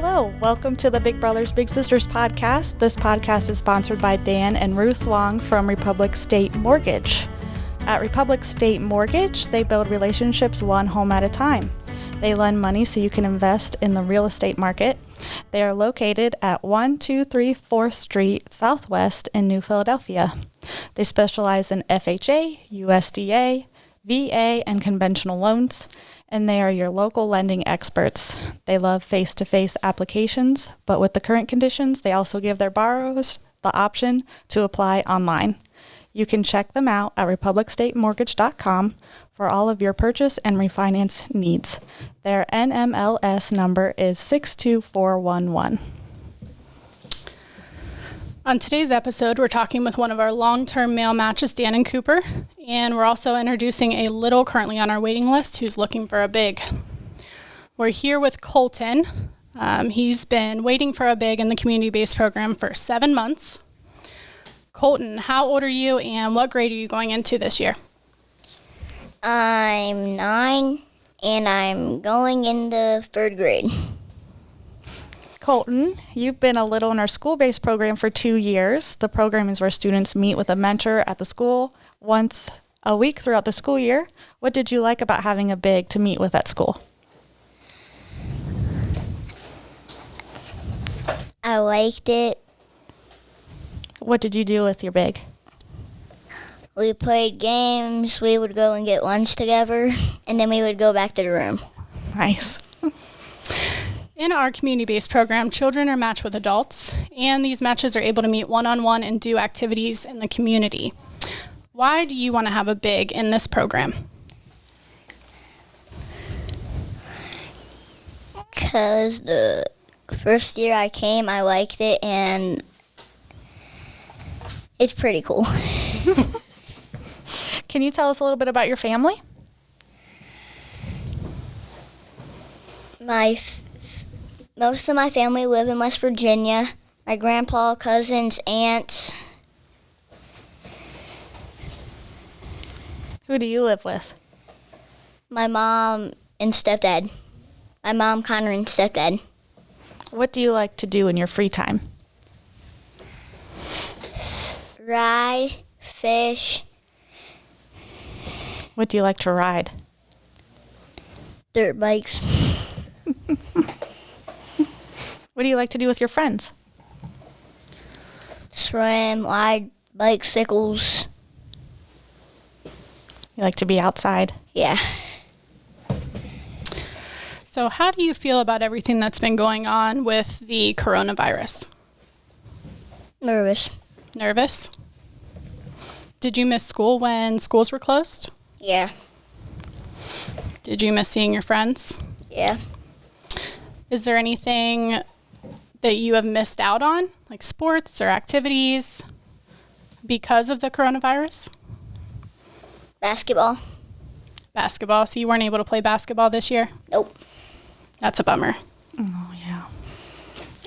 Hello, welcome to the Big Brothers Big Sisters podcast. This podcast is sponsored by Dan and Ruth Long from Republic State Mortgage. At Republic State Mortgage, they build relationships one home at a time. They lend money so you can invest in the real estate market. They are located at 123 4th Street Southwest in New Philadelphia. They specialize in FHA, USDA, VA, and conventional loans, and they are your local lending experts. They love face-to-face applications, but with the current conditions, they also give their borrowers the option to apply online. You can check them out at republicstatemortgage.com for all of your purchase and refinance needs. Their NMLS number is 62411. On today's episode, we're talking with one of our long-term male matches, Dan and Cooper, and we're also introducing a little currently on our waiting list who's looking for a big. We're here with Colton. He's been waiting for a big in the community-based program for 7 months. Colton, how old are you and what grade are you going into this year? I'm 9 and I'm going into 3rd grade. Colton, you've been a little in our school-based program for 2 years. The program is where students meet with a mentor at the school once a week throughout the school year. What did you like about having a big to meet with at school? I liked it. What did you do with your big? We played games, we would go and get lunch together, and then we would go back to the room. Nice. In our community-based program, children are matched with adults, and these matches are able to meet one-on-one and do activities in the community. Why do you want to have a big in this program? Because the first year I came, I liked it, and it's pretty cool. Can you tell us a little bit about your family? Most of my family live in West Virginia. My grandpa, cousins, aunts. Who do you live with? My mom and stepdad. My mom, Connor, and stepdad. What do you like to do in your free time? Ride, fish. What do you like to ride? Dirt bikes. What do you like to do with your friends? Swim, ride bicycles. You like to be outside? Yeah. So how do you feel about everything that's been going on with the coronavirus? Nervous. Nervous? Did you miss school when schools were closed? Yeah. Did you miss seeing your friends? Yeah. Is there anything that you have missed out on, like sports or activities, because of the coronavirus? Basketball. Basketball. So you weren't able to play basketball this year? Nope. That's a bummer. Oh, yeah.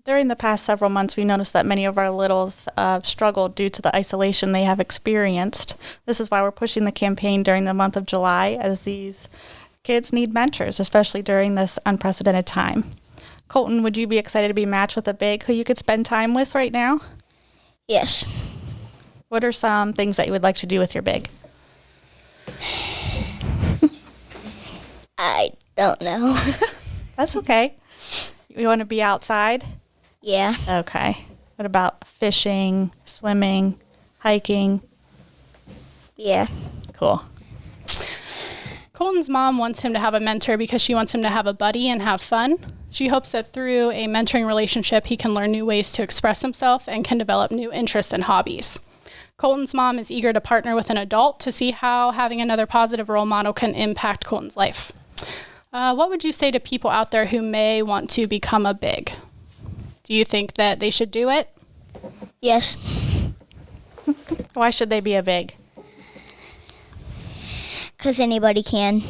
During the past several months, we noticed that many of our littles struggled due to the isolation they have experienced. This is why we're pushing the campaign during the month of July, as these kids need mentors, especially during this unprecedented time. Colton, would you be excited to be matched with a big who you could spend time with right now? Yes. What are some things that you would like to do with your big? I don't know. That's okay. You want to be outside? Yeah. Okay. What about fishing, swimming, hiking? Yeah. Cool. Colton's mom wants him to have a mentor because she wants him to have a buddy and have fun. She hopes that through a mentoring relationship, he can learn new ways to express himself and can develop new interests and hobbies. Colton's mom is eager to partner with an adult to see how having another positive role model can impact Colton's life. What would you say to people out there who may want to become a big? Do you think that they should do it? Yes. Why should they be a big? Because anybody can.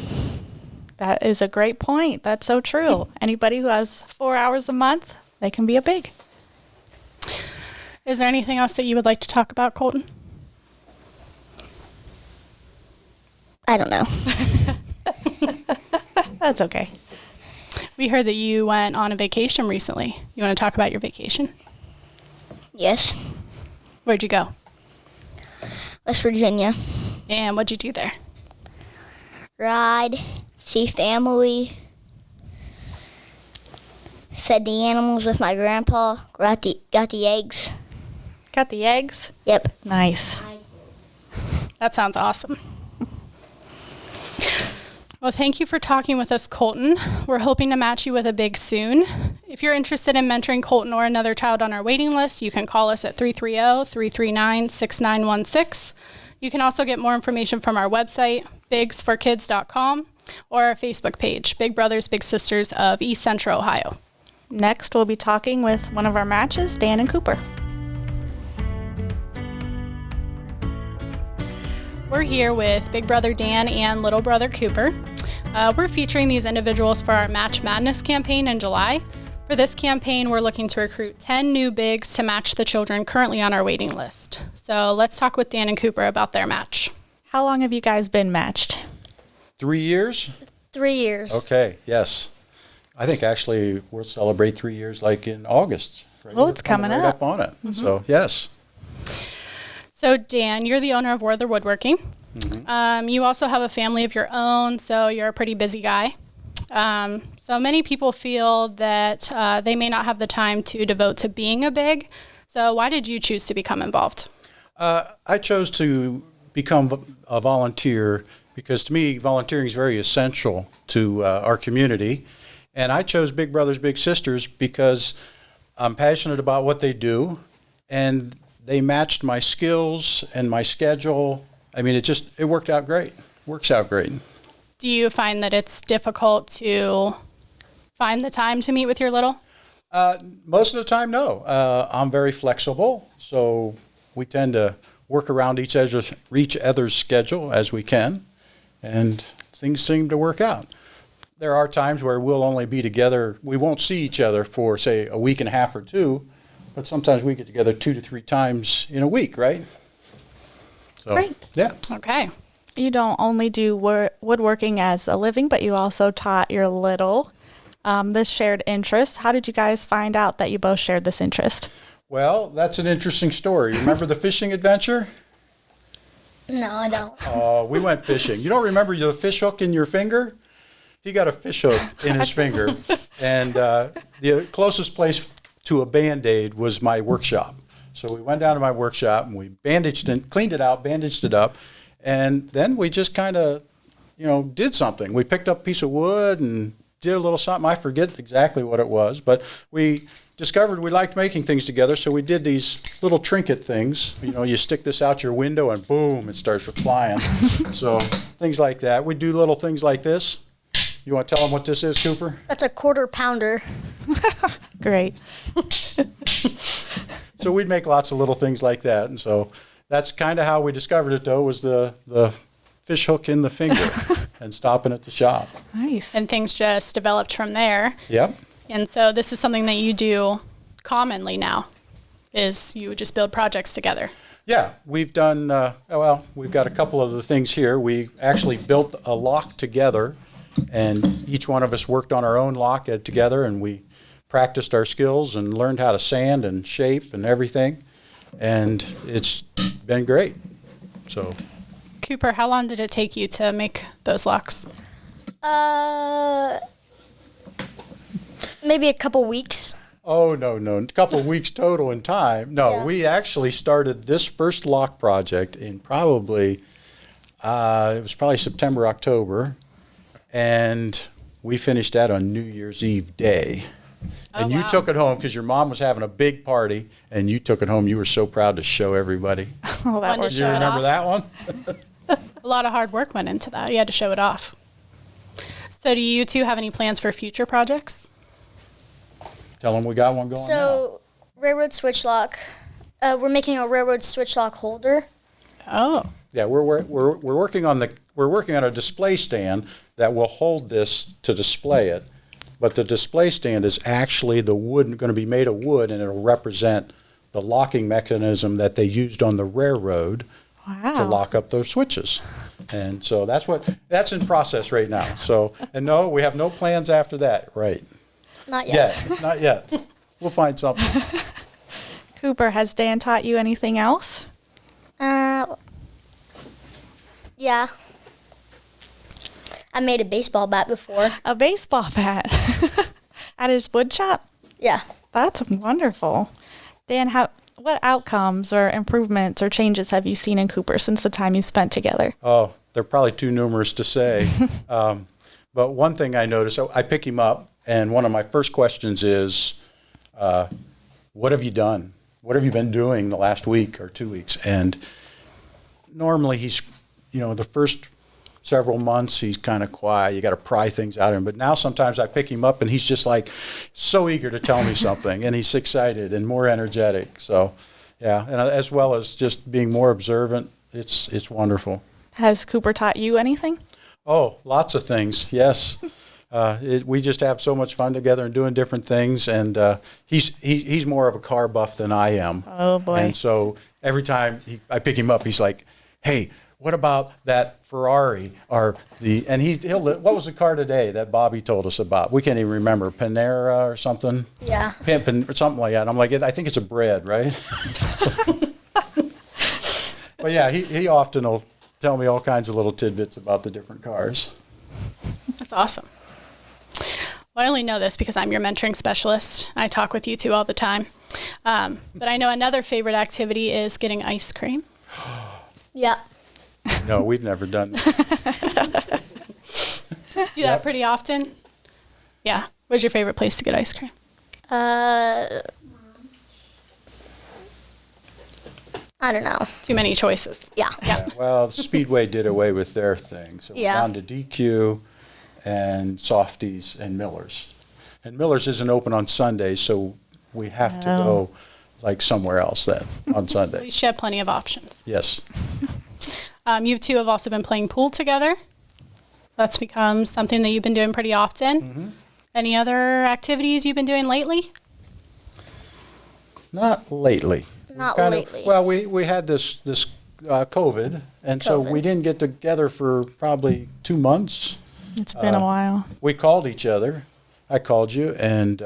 That is a great point. That's so true. Anybody who has 4 hours a month, they can be a big. Is there anything else that you would like to talk about, Colton? I don't know. That's okay. We heard that you went on a vacation recently. You want to talk about your vacation? Yes. Where'd you go? West Virginia. And what'd you do there? Ride, see family, fed the animals with my grandpa, got the eggs. Got the eggs? Yep. Nice. That sounds awesome. Well, thank you for talking with us, Colton. We're hoping to match you with a big soon. If you're interested in mentoring Colton or another child on our waiting list, you can call us at 330-339-6916. You can also get more information from our website, bigsforkids.com, or our Facebook page, Big Brothers Big Sisters of East Central Ohio. Next, we'll be talking with one of our matches, Dan and Cooper. We're here with Big Brother Dan and Little Brother Cooper. We're featuring these individuals for our Match Madness campaign in July. For this campaign, we're looking to recruit 10 new bigs to match the children currently on our waiting list. So let's talk with Dan and Cooper about their match. How long have you guys been matched? 3 years? 3 years. Okay, yes. I think actually we'll celebrate 3 years like in August. Right? Oh, it's coming right up. on it. Mm-hmm. So, yes. So Dan, you're the owner of Worther Woodworking. Mm-hmm. You also have a family of your own, so you're a pretty busy guy. So many people feel that they may not have the time to devote to being a big. So why did you choose to become involved? I chose to become a volunteer because to me, volunteering is very essential to our community. And I chose Big Brothers Big Sisters because I'm passionate about what they do, and they matched my skills and my schedule. I mean, it worked out great. Works out great. Do you find that it's difficult to find the time to meet with your little? Most of the time, no. I'm very flexible, so we tend to work around each other's schedule as we can, and things seem to work out. There are times where we'll only be together. We won't see each other for, say, a week and a half or two, but sometimes we get together 2 to 3 times in a week, right? So, Great. Yeah. Okay. You don't only do woodworking as a living, but you also taught your little this shared interest. How did you guys find out that you both shared this interest? Well, that's an interesting story. Remember the fishing adventure? No, I don't. We went fishing. You don't remember the fish hook in your finger? He got a fish hook in his finger, and the closest place to a Band-Aid was my workshop. So we went down to my workshop, and we bandaged it, cleaned it out, bandaged it up, and then we just kind of, did something. We picked up a piece of wood and did a little something. I forget exactly what it was, but we discovered we liked making things together, so we did these little trinket things. You stick this out your window, and boom, it starts flying. So things like that. We do little things like this. You want to tell them what this is, Cooper? That's a quarter pounder. Great. So we'd make lots of little things like that. And so that's kind of how we discovered it, though, was the fish hook in the finger and stopping at the shop. Nice. And things just developed from there. Yep. And so this is something that you do commonly now, is you would just build projects together. Yeah, we've done, we've got a couple of the things here. We actually built a lock together, and each one of us worked on our own lock together, and we practiced our skills and learned how to sand and shape and everything, and it's been great. So, Cooper, how long did it take you to make those locks? Maybe a couple weeks. oh, no, a couple of weeks total in time. No, Yeah. we actually started this first lock project in probably, it was probably September, October, and we finished that on New Year's Eve day. And you wow. took it home because your mom was having a big party, and you took it home. You were so proud to show everybody. Oh, that Fun to works. Do you Show it remember off. that one? A lot of hard work went into that. You had to show it off. So do you two have any plans for future projects? Tell them we got one going now. So, railroad switch lock. We're making a railroad switch lock holder. Oh, Yeah, we're working on a display stand that will hold this to display it, but the display stand is actually the wood, going to be made of wood, and it'll represent the locking mechanism that they used on the railroad Wow. to lock up those switches. And so that's in process right now. So, and no, we have no plans after that, right? Not yet. Not yet. We'll find something. Cooper, has Dan taught you anything else? Yeah. I made a baseball bat before. A baseball bat at his wood shop? Yeah. That's wonderful. Dan, what outcomes or improvements or changes have you seen in Cooper since the time you spent together? Oh, they're probably too numerous to say. But one thing I noticed, so I pick him up, and one of my first questions is, what have you done? What have you been doing the last week or 2 weeks? And normally he's, the first several months he's kind of quiet. You got to pry things out of him. But now sometimes I pick him up and he's just like so eager to tell me something, and he's excited and more energetic. So, yeah, and as well as just being more observant, it's wonderful. Has Cooper taught you anything? Oh, lots of things, yes. We just have so much fun together and doing different things, and he's more of a car buff than I am. Oh, boy. And so every time I pick him up, he's like, hey, what about that Ferrari? What was the car today that Bobby told us about? We can't even remember, Panera or something? Yeah. Or something like that. And I'm like, I think it's a bread, right? But yeah, he often will tell me all kinds of little tidbits about the different cars. That's awesome. Well, I only know this because I'm your mentoring specialist. I talk with you two all the time. But I know another favorite activity is getting ice cream. Yeah. No, we've never done that. Do that pretty often? Yeah. Where's your favorite place to get ice cream? I don't know. Too many choices. Yeah. Well, Speedway did away with their thing. So we're down to DQ and Softies and Miller's. And Miller's isn't open on Sundays, so we have to go like somewhere else then on At Sunday. least you have plenty of options. Yes. You two have also been playing pool together. That's become something that you've been doing pretty often. Mm-hmm. Any other activities you've been doing lately? Not lately. Not Lately. lately. Well, we had this COVID, and so we didn't get together for probably 2 months. It's been a while. We called each other. I called you, and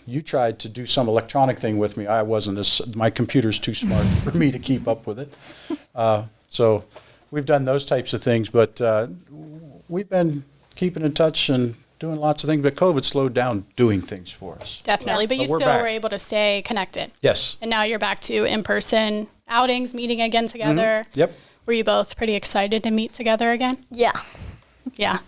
you tried to do some electronic thing with me. I wasn't my computer's too smart for me to keep up with it. So we've done those types of things, but we've been keeping in touch and doing lots of things. But COVID slowed down doing things for us. Definitely, but you we're still back. were able to stay connected. Yes. And now you're back to in-person outings, meeting again together. Mm-hmm. Yep. Were you both pretty excited to meet together again? Yeah. Yeah.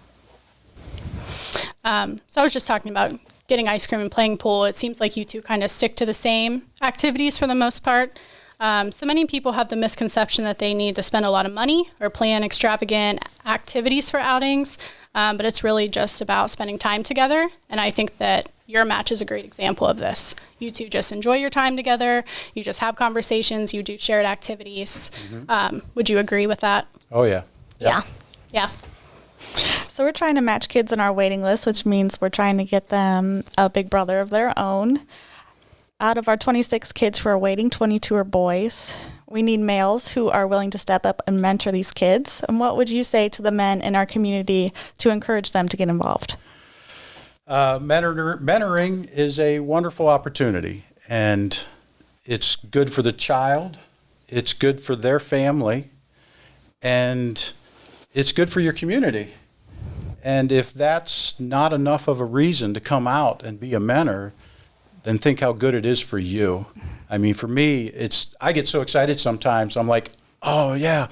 So I was just talking about getting ice cream and playing pool. It seems like you two kind of stick to the same activities for the most part. So many people have the misconception that they need to spend a lot of money or plan extravagant activities for outings, but it's really just about spending time together. And I think that your match is a great example of this. You two just enjoy your time together. You just have conversations. You do shared activities. Mm-hmm. Would you agree with that? Oh, yeah. Yeah. Yeah. So we're trying to match kids on our waiting list, which means we're trying to get them a big brother of their own. Out of our 26 kids who are waiting, 22 are boys. We need males who are willing to step up and mentor these kids. And what would you say to the men in our community to encourage them to get involved? Mentoring is a wonderful opportunity, and it's good for the child, it's good for their family, and it's good for your community. And if that's not enough of a reason to come out and be a mentor, then think how good it is for you. I mean, for me, I get so excited sometimes. I'm like, oh, yeah.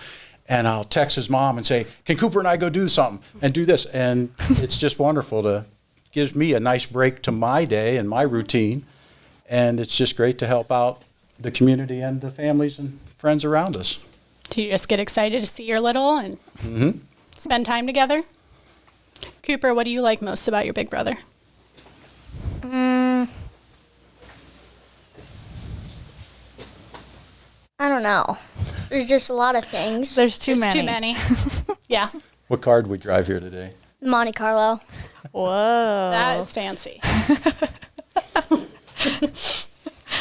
And I'll text his mom and say, can Cooper and I go do something and do this? And it's just wonderful. Gives me a nice break to my day and my routine. And it's just great to help out the community and the families and friends around us. Do you just get excited to see your little and spend time together? Cooper, what do you like most about your big brother? I don't know. There's just a lot of things. There's too Too many. many. Yeah. What car did we drive here today? Monte Carlo. Whoa. That is fancy.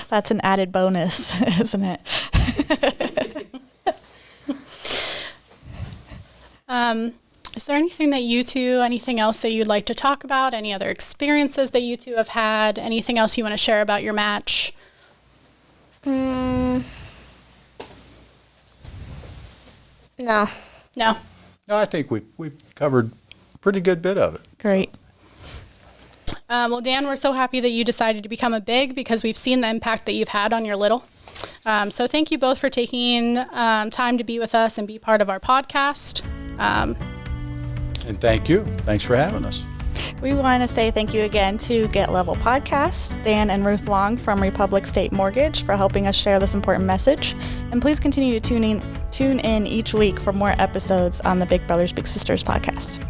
That's an added bonus, isn't it? Is there anything that anything else that you'd like to talk about? Any other experiences that you two have had? Anything else you want to share about your match? No. No. No, I think we've covered a pretty good bit of it. Great. Well, Dan, we're so happy that you decided to become a big because we've seen the impact that you've had on your little. So thank you both for taking time to be with us and be part of our podcast. And thank you. Thanks for having us. We want to say thank you again to Get Level Podcast, Dan and Ruth Long from Republic State Mortgage for helping us share this important message. And please continue to tune in each week for more episodes on the Big Brothers Big Sisters podcast.